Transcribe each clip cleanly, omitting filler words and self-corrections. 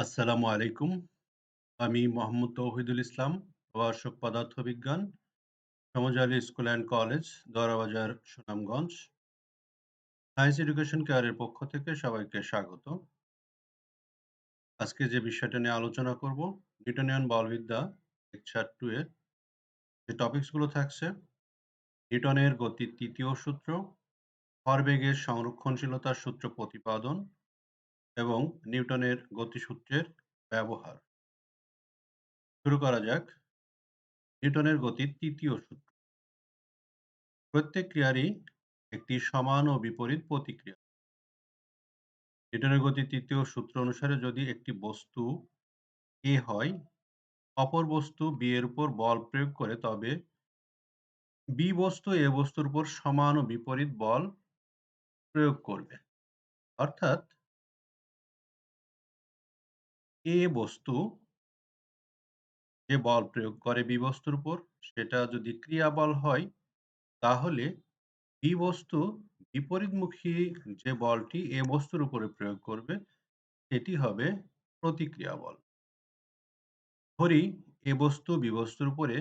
আসসালামু আলাইকুম। আমি মোহাম্মদ তৌহিদুল ইসলাম, প্রভাষক পদার্থবিজ্ঞান, Shomjali school and college, Dorabazar, Sunamganj. Science education কেয়ারের পক্ষ থেকে সবাইকে স্বাগত। আজকে যে বিষয়টা নিয়ে আলোচনা করব, নিউটনিয়ান বলবিদ্যা লেকচার 2 এর যে টপিকস গুলো থাকছে, নিউটনের গতির তৃতীয় সূত্র, ভরবেগের সংরক্ষণশীলতার সূত্র প্রতিপাদন এবং নিউটনের গতিসূত্রের ব্যবহার। শুরু করা যাক। নিউটনের গতির তৃতীয় সূত্র। প্রত্যেক ক্রিয়ারই একটি সমান ও বিপরীত প্রতিক্রিয়া। নিউটনের গতির তৃতীয় সূত্র অনুসারে যদি একটি বস্তু A হয়, অপর বস্তু B এর উপর বল প্রয়োগ করে, তবে B বস্তু A বস্তুর উপর সমান ও বিপরীত বল প্রয়োগ করবে। অর্থাৎ A বস্তু যে বল প্রয়োগ করে B বস্তুর উপর, সেটা যদি ক্রিয়া বল হয়, তাহলে B বস্তু বিপরীতমুখী যে বলটি A বস্তুর উপরে প্রয়োগ করবে, সেটি হবে প্রতিক্রিয়া বল। ধরি এ বস্তু বি বস্তুর উপরে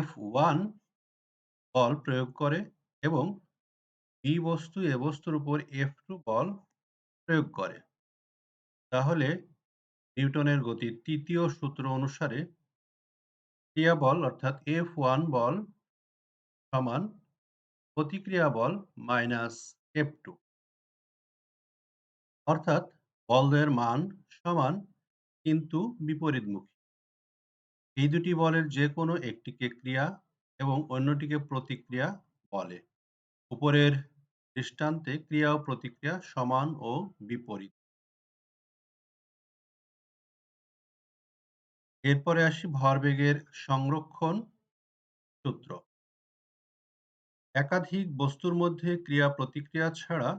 F1 বল প্রয়োগ করে এবং বি বস্তু এ বস্তুর উপর F2 বল প্রয়োগ করে। তাহলে নিউটনের গতির তৃতীয় সূত্র অনুসারে ক্রিয়া বল অর্থাৎ F1 বল সমান প্রতিক্রিয়া বল মাইনাস F2। অর্থাৎ বলয়ের মান সমান কিন্তু বিপরীতমুখী। এই দুটি বলের যে কোনো একটিকে ক্রিয়া এবং অন্যটিকে প্রতিক্রিয়া বলে। উপরের দৃষ্টান্তে ক্রিয়া ও প্রতিক্রিয়া সমান ও বিপরীত। এরপরে আসি ভরবেগের সংরক্ষণ সূত্র। একাধিক বস্তুর মধ্যে ক্রিয়া প্রতিক্রিয়া ছাড়া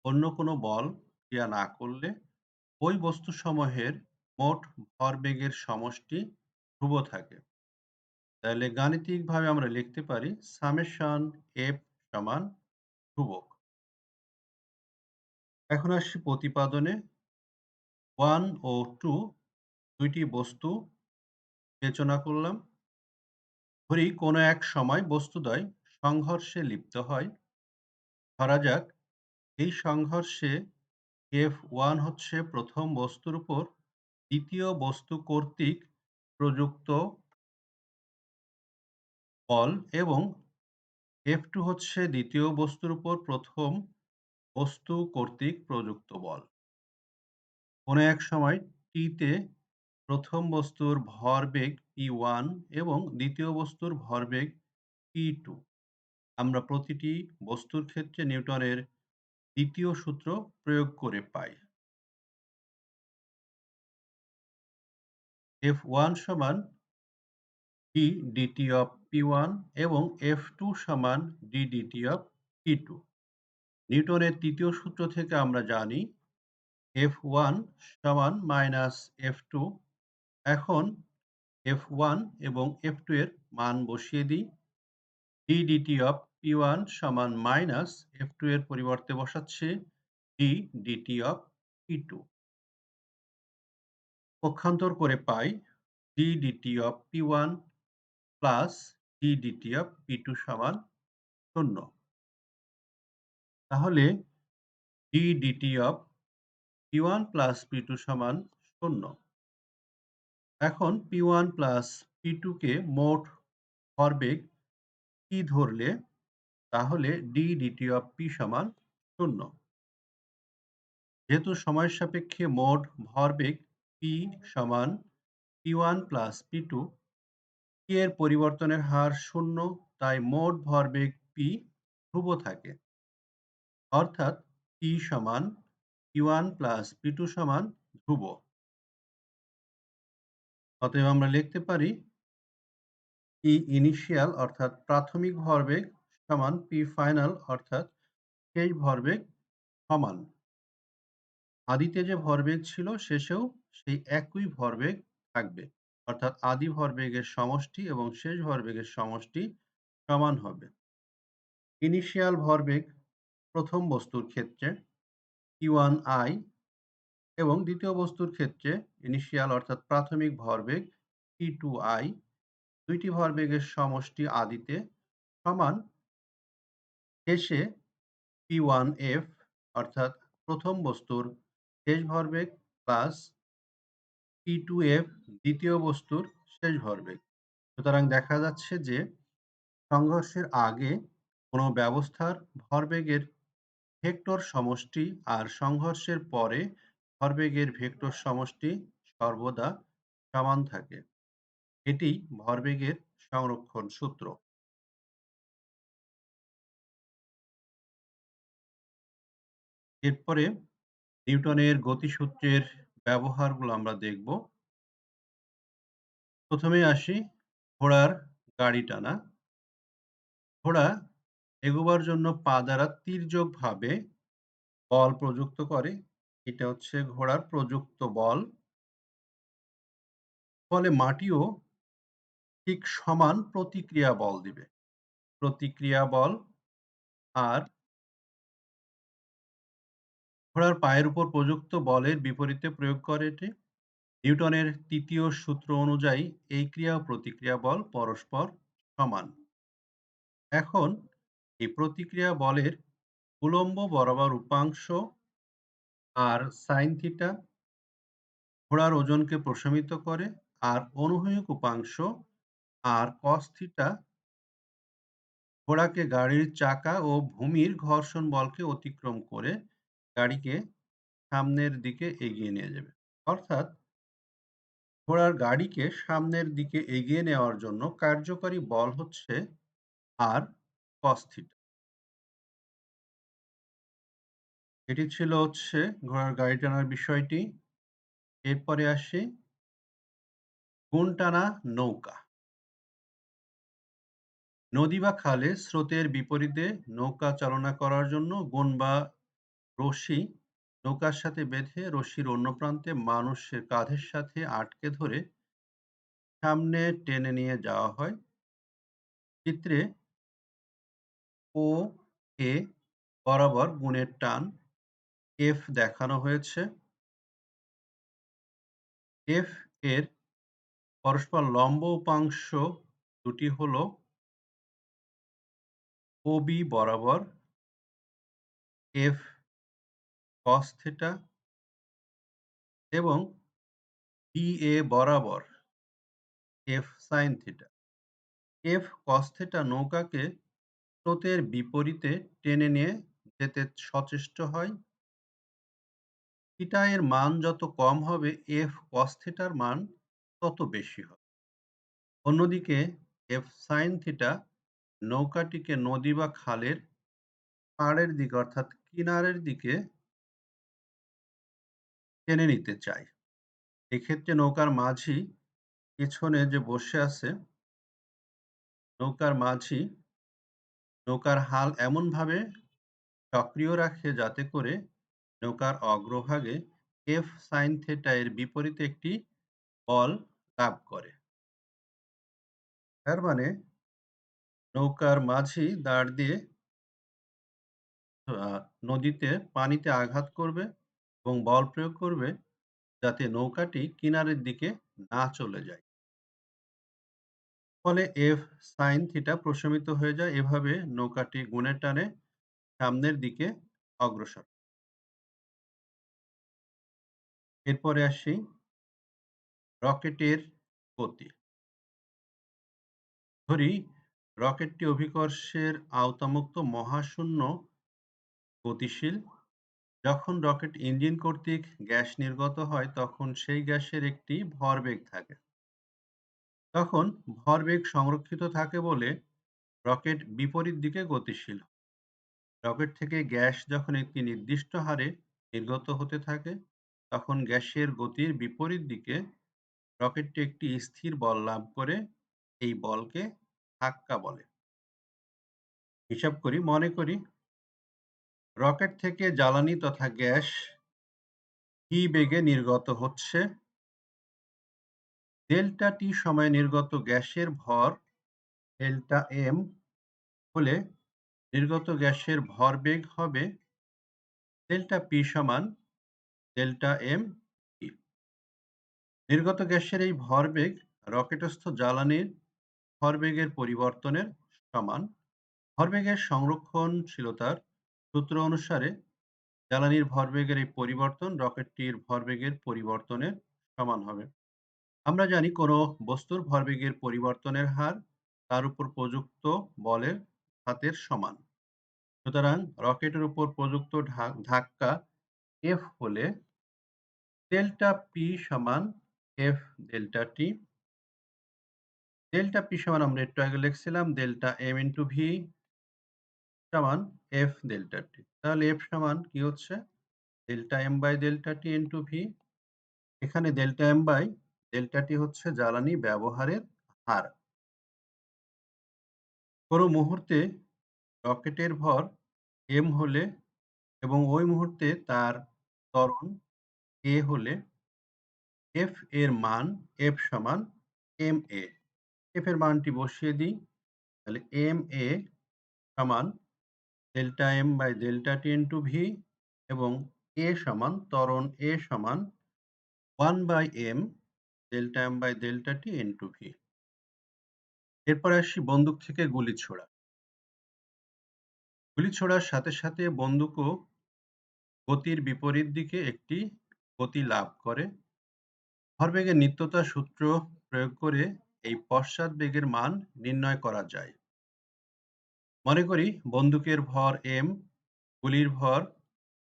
অন্য কোনো বল ক্রিয়া না করলে ওই বস্তুসমূহের মোট ভরবেগের সমষ্টি ধ্রুব থাকে। তাহলে গাণিতিকভাবে আমরা লিখতে পারি সামেশন এফ সমান ধ্রুবক। এখন আসি প্রতিপাদনে। 1 ও 2 দুইটি বস্তু বিবেচনা করলাম। ধরি কোনো এক সময় বস্তুদ্বয় সংঘর্ষে লিপ্ত হয়। ধরা যাক এই সংঘর্ষে F1 হচ্ছে প্রথম বস্তুর উপর দ্বিতীয় বস্তু কর্তৃক প্রযুক্ত বল এবং F2 হচ্ছে দ্বিতীয় বস্তুর উপর প্রথম বস্তু কর্তৃক প্রযুক্ত বল। কোনো এক সময় T তে প্রথম বস্তুর ভরবেগ P1 এবং দ্বিতীয় বস্তুর ভরবেগ P2। আমরা প্রতিটি বস্তুর ক্ষেত্রে নিউটনের দ্বিতীয় সূত্র প্রয়োগ করে পাই। F1 সমান d dt of P1 এবং F2 সমান d dt of P2। নিউটনের তৃতীয় সূত্র থেকে আমরা জানি F1 সমান মাইনাস F2। এখন F1 এবং F2 এর মান বসিয়ে দিই। d dt of P1 সমান মাইনাস F2 এর পরিবর্তে বসাচ্ছি d dt of P2। পক্ষান্তর করে পাই d dt of P1 plus d dt of P2 সমান 0। তাহলে d dt of P1 plus P2 সমান 0। এখন P1 প্লাস P2 কে মোট ভরবেগ P ধরলে, তাহলে d dt of P সমান 0। যেহেতু সময়ের সাপেক্ষে মোট ভরবেগ P সমান P1 প্লাস P2, P এর পরিবর্তনের হার 0, তাই মোট ভরবেগ P ধ্রুব থাকে। অর্থাৎ P সমান P1 প্লাস P2 সমান ধ্রুব। অতএব আমরা লিখতে পারি P ইনিশিয়াল অর্থাৎ প্রাথমিক ভরবেগ সমান P ফাইনাল অর্থাৎ শেষ ভরবেগ সমান। আদিতে যে ভরবেগ ছিল শেষেও সেই একই ভরবেগ থাকবে। অর্থাৎ আদি ভরবেগের সমষ্টি এবং শেষ ভরবেগের সমষ্টি সমান হবে। ইনিশিয়াল ভরবেগ প্রথম বস্তুর ক্ষেত্রে P1I এবং দ্বিতীয় বস্তুর ক্ষেত্রে ইনিশিয়াল অর্থাৎ প্রাথমিক ভরবেগ P2i, ২ টি ভরবেগের সমষ্টি আদিতে সমান শেষে P1F অর্থাৎ প্রথম বস্তুর শেষ ভরবেগ প্লাস P2F দ্বিতীয় বস্তুর শেষ ভরবেগ। সুতরাং দেখা যাচ্ছে যে সংঘর্ষের আগে কোনো ব্যবস্থার ভরবেগের ভেক্টর সমষ্টি আর সংঘর্ষের পরে ভরবেগের ভেক্টর সমষ্টি সর্বদা সমান থাকে। এটি ভরবেগের সংরক্ষণ সূত্র। এরপরে নিউটনের গতিসূত্রের ব্যবহারগুলো আমরা দেখব। প্রথমেই আসি ঘোড়ার গাড়ি টানা। ঘোড়া এগোবার জন্য পা দ্বারা তির্যকভাবে বল প্রযুক্ত করে। এটা হচ্ছে ঘোড়ার প্রযুক্ত বল। ফলে মাটিও ঠিক সমান প্রতিক্রিয়া বল দিবে। প্রতিক্রিয়া বল আর ঘোড়ার পায়ের উপর প্রযুক্ত বলের বিপরীতে প্রয়োগ করে এটি। নিউটনের ৩য় সূত্র অনুযায়ী এই ক্রিয়া ও প্রতিক্রিয়া বল পরস্পর সমান। এখন এই প্রতিক্রিয়া বলের উলম্ব বরাবর উপাংশ আর সাইন থিটা ঘোড়ার ওজনকে প্রশমিত করে, আর অনুভূমিক উপাংশ আর কস থিটা ঘোড়াকে গাড়ির চাকা ও ভূমির ঘর্ষণ বলকে অতিক্রম করে গাড়িকে সামনের দিকে এগিয়ে নিয়ে যাবে। অর্থাৎ ঘোড়ার গাড়িকে সামনের দিকে এগিয়ে নেওয়ার জন্য কার্যকরী বল হচ্ছে আর কস থিটা। এটি ছিল হচ্ছে ঘোড়ার গাড়ি টানার বিষয়টি। এরপরে আসি গুণ টানা নৌকা। নদী বা খালে স্রোতের বিপরীতে নৌকা চালনা করার জন্য গুণ বা রশি নৌকার সাথে বেঁধে রশির অন্য প্রান্তে মানুষের কাঁধের সাথে আটকে ধরে সামনে টেনে নিয়ে যাওয়া হয়। চিত্রে ও এ বরাবর গুণের টান এফ দেখানো হয়েছে। এফ এর পরস্পর লম্ব উপাংশ দুটি হল ওবি বরাবর এফ কস থিটা এবং বিএ বরাবর F sine theta. F cos theta নৌকাকে স্রোতের বিপরীতে টেনে নিয়ে যেতে সচেষ্ট হয়। থিটা এর মান যত কম হবে এফ কস থিটার মান তত বেশি হবে। অন্যদিকে এফ সাইন থিটা নৌকাটিকে নদী বা খালের পাড়ের দিকে অর্থাৎ কিনারের দিকে টেনে নিতে চায়। এক্ষেত্রে নৌকার মাঝি পেছনে যে বসে আছে, নৌকার মাঝি নৌকার হাল এমনভাবে সক্রিয় রাখে যাতে করে নৌকার অগ্রভাগে এফ সাইন থিটা এর বিপরীতে একটি বল লাভ করে। তার মানে নৌকার মাঝি দাঁড় দিয়ে নদীতে পানিতে আঘাত করবে এবং বল প্রয়োগ করবে যাতে নৌকাটি কিনারের দিকে না চলে যায়। ফলে এফ সাইন থিটা প্রশমিত হয়ে যায়। এভাবে নৌকাটি গুণের টানে সামনের দিকে অগ্রসর। এরপরে আসি রকেটের গতি। ধরি রকেটটি অভিকর্ষের আওতামুক্ত মহাশূন্য গতিশীল। যখন রকেট ইঞ্জিন কর্তৃক গ্যাস নির্গত হয় তখন সেই গ্যাসের একটি ভরবেগ থাকে। তখন ভরবেগ সংরক্ষিত থাকে বলে রকেট বিপরীত দিকে গতিশীল। রকেট থেকে গ্যাস যখন একটি নির্দিষ্ট হারে নির্গত হতে থাকে তখন গ্যাসের গতির বিপরীত দিকে রকেটটি একটি স্থির বল লাভ করে। এই বলকে ধাক্কা বলে। হিসাব করি, মনে করি রকেট থেকে জ্বালানি তথা গ্যাস ভি বেগে নির্গত হচ্ছে। ডেল্টা টি সময়ে নির্গত গ্যাসের ভর ডেল্টা এম হলে নির্গত গ্যাসের ভরবেগ হবে ডেল্টা পি সমান ডেল্টা এম ভি। নির্গত গ্যাসের এই ভরবেগ রকেটস্থ জ্বালানির ভরবেগের পরিবর্তনের সমান। ভরবেগের সংরক্ষণশীলতার সূত্র অনুসারে জ্বালানির ভরবেগের এই পরিবর্তন রকেটটির ভরবেগের পরিবর্তনের সমান হবে। আমরা জানি কোনো বস্তুর ভরবেগের পরিবর্তনের হার তার উপর প্রযুক্ত বলের ঘাতের সমান। সুতরাং রকেটের উপর প্রযুক্ত ধাক্কা এফ হলে ডেল্টা পি সমান F delta T. Delta P সমান আমরা একটু আগে লিখছিলাম ডেল্টা এম ইন্টু ভি সমান এফ ডেল্টা টি। তাহলে এফ সমান কি হচ্ছে? Delta M by delta T into V. এখানে delta M by delta T হচ্ছে জ্বালানি ব্যবহারের হার। কোনো মুহূর্তে রকেটের ভর এম হলে এবং ওই মুহূর্তে তার ত্বরণ এ হলে এফ এর মান এফ সমান এম এ। এফ এর মানটি বসিয়ে দিই। তাহলে এম এ সমান delta M by delta T into V এবং এ সমান ত্বরণ এ সমান 1 by M delta M by delta T into V. এরপরে আসি বন্দুক থেকে গুলি ছোড়া। গুলি ছোড়ার সাথে সাথে বন্দুকও গতির বিপরীত দিকে একটি গতি লাভ করে। ভরবেগের নিত্যতা সূত্র প্রয়োগ করে এই পশ্চাৎবেগের মান নির্ণয় করা যায়। মনে করি বন্দুকের ভর এম, গুলির ভর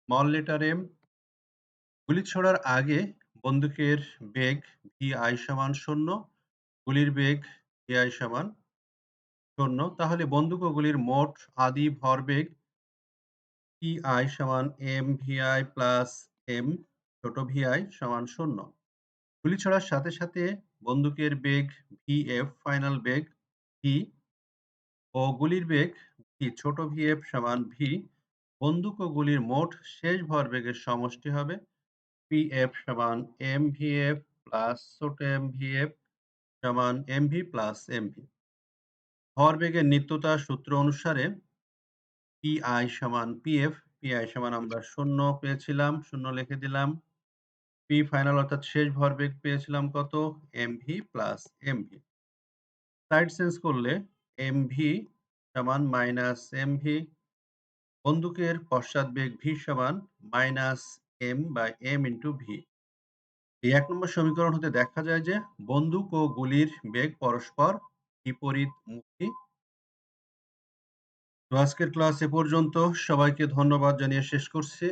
স্মল লেটার এম। গুলি ছোড়ার আগে বন্দুকের বেগ ভি সমান 0, গুলির বেগ ভি সমান 0। তাহলে বন্দুক ও গুলির মোট আদি ভরবেগ পি সমান এম ভি প্লাস এম ছোট ভি সমান 0। গুলি ছোড়ার সাথে সাথে বন্দুকের বেগ ভিএফ ফাইনাল বেগ ভি ও গুলির বেগ ভি ছোট ভিএফ সমান ভি। বন্দুক ও গুলির মোট শেষ ভরবেগের সমষ্টি হবে পিএফ সমান এম ভিএফ প্লাস ছোট এম ভিএফ সমান এমভি প্লাস এমভি। ভরবেগের নিত্যতা সূত্র অনুসারে পিআই সমান পিএফ। পিআই সমান আমরা 0 পেয়েছিলাম, 0 লিখে দিলাম। পি ফাইনাল অর্থাৎ শেষ ভরবেগ পেয়েছিলাম কত? MV plus MV. Side change করলে এমভি সমান মাইনাস এমভি। বন্দুকের পশ্চাৎবেগ ভি সমান minus M by M into V. এই ১ নম্বর সমীকরণ হতে দেখা যায় যে বন্দুক ও গুলির বেগ পরস্পর বিপরীতমুখী। তো আজকের ক্লাস এ পর্যন্ত। সবাইকে ধন্যবাদ জানিয়ে শেষ করছি।